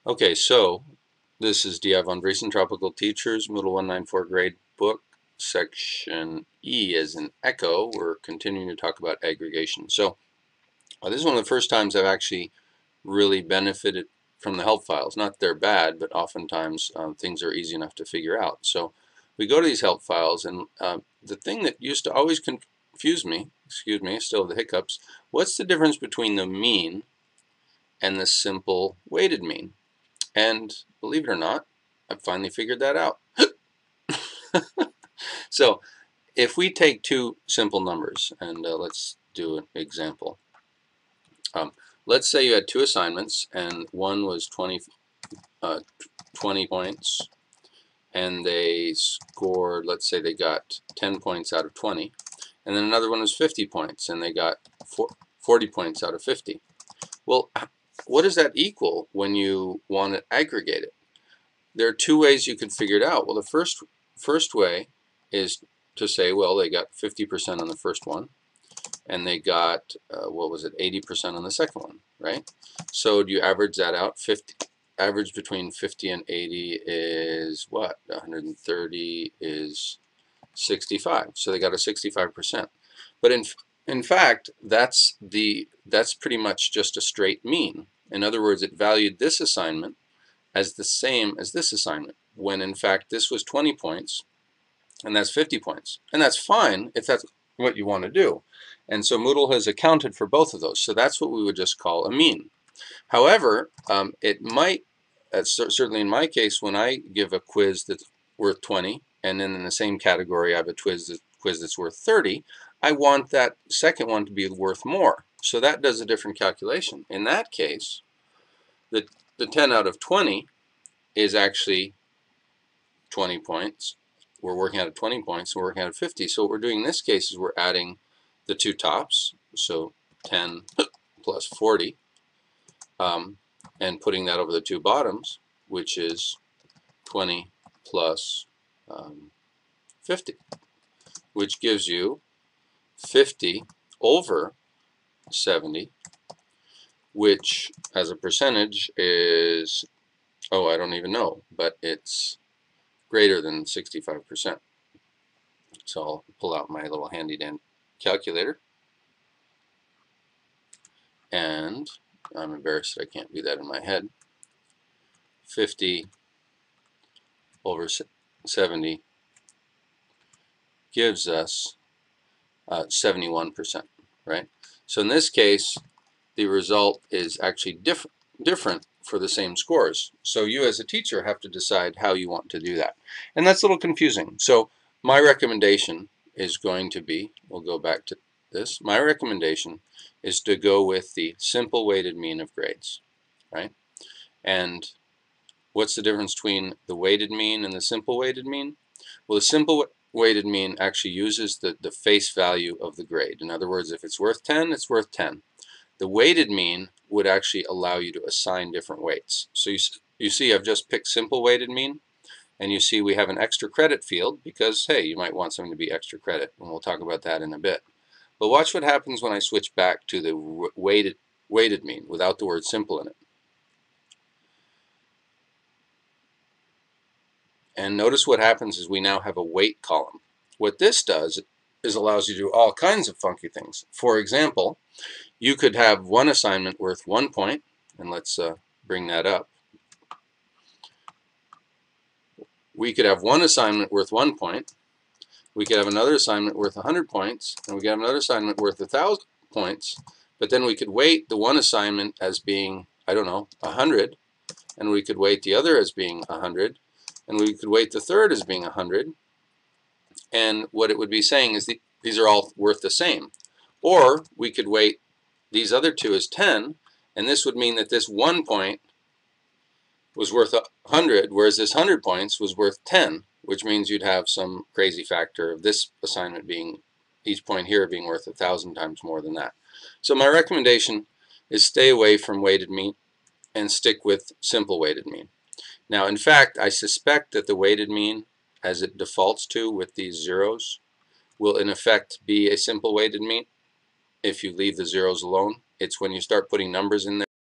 Okay, so this is D.I. von Vriesen, Tropical Teachers, Moodle 194 Grade Book, Section E as in Echo. We're continuing to talk about aggregation. So this is one of the first times I've actually really benefited from the help files. Not that they're bad, but oftentimes things are easy enough to figure out. So we go to these help files, and the thing that used to always confuse me, excuse me, still have the hiccups, what's the difference between the mean and the simple weighted mean? And believe it or not, I've finally figured that out. So if we take two simple numbers, and let's do an example. Let's say you had two assignments, and one was 20 points, and they scored, let's say they got 10 points out of 20, and then another one was 50 points, and they got 40 points out of 50. Well, what does that equal when you want to aggregate it? There are two ways you can figure it out. Well, the first way is to say, well, they got 50% on the first one, and they got, what was it, 80% on the second one, right? So do you average that out? Average between 50 and 80 is what? 130 is 65. So they got a 65%. But in fact, that's pretty much just a straight mean. In other words, it valued this assignment as the same as this assignment, when in fact this was 20 points and that's 50 points. And that's fine if that's what you want to do. And so Moodle has accounted for both of those. So that's what we would just call a mean. However, it might, certainly in my case, when I give a quiz that's worth 20, and then in the same category I have a quiz that's worth 30, I want that second one to be worth more. So that does a different calculation. In that case, the 10 out of 20 is actually 20 points. We're working out of 20 points, and we're working out of 50. So what we're doing in this case is we're adding the two tops, so 10 plus 40, and putting that over the two bottoms, which is 20 plus 50, which gives you 50 over 70, which as a percentage is, oh, I don't even know, but it's greater than 65%. So I'll pull out my little handy dandy calculator, and I'm embarrassed that I can't do that in my head. 50 over 70 gives us 71%, right? So in this case, the result is actually different for the same scores. So you as a teacher have to decide how you want to do that. And that's a little confusing. So my recommendation is going to be, we'll go back to this, my recommendation is to go with the simple weighted mean of grades, right? And what's the difference between the weighted mean and the simple weighted mean? Well, the simple weighted mean actually uses the face value of the grade. In other words, if it's worth 10, it's worth 10. The weighted mean would actually allow you to assign different weights. So you see I've just picked simple weighted mean, and you see we have an extra credit field because, hey, you might want something to be extra credit, and we'll talk about that in a bit. But watch what happens when I switch back to the weighted mean without the word simple in it. And notice what happens is we now have a weight column. What this does is allows you to do all kinds of funky things. For example, you could have one assignment worth 1 point, and let's bring that up. We could have one assignment worth 1 point. We could have another assignment worth 100 points, and we could have another assignment worth 1,000 points. But then we could weight the one assignment as being, I don't know, 100, and we could weight the other as being 100, and we could weight the third as being 100. And what it would be saying is these are all worth the same. Or we could weight these other two as 10, and this would mean that this 1 point was worth 100, whereas this 100 points was worth 10, which means you'd have some crazy factor of this assignment being, each point here being worth 1,000 times more than that. So my recommendation is stay away from weighted mean and stick with simple weighted mean. Now, in fact, I suspect that the weighted mean, as it defaults to with these zeros, will in effect be a simple weighted mean if you leave the zeros alone. It's when you start putting numbers in there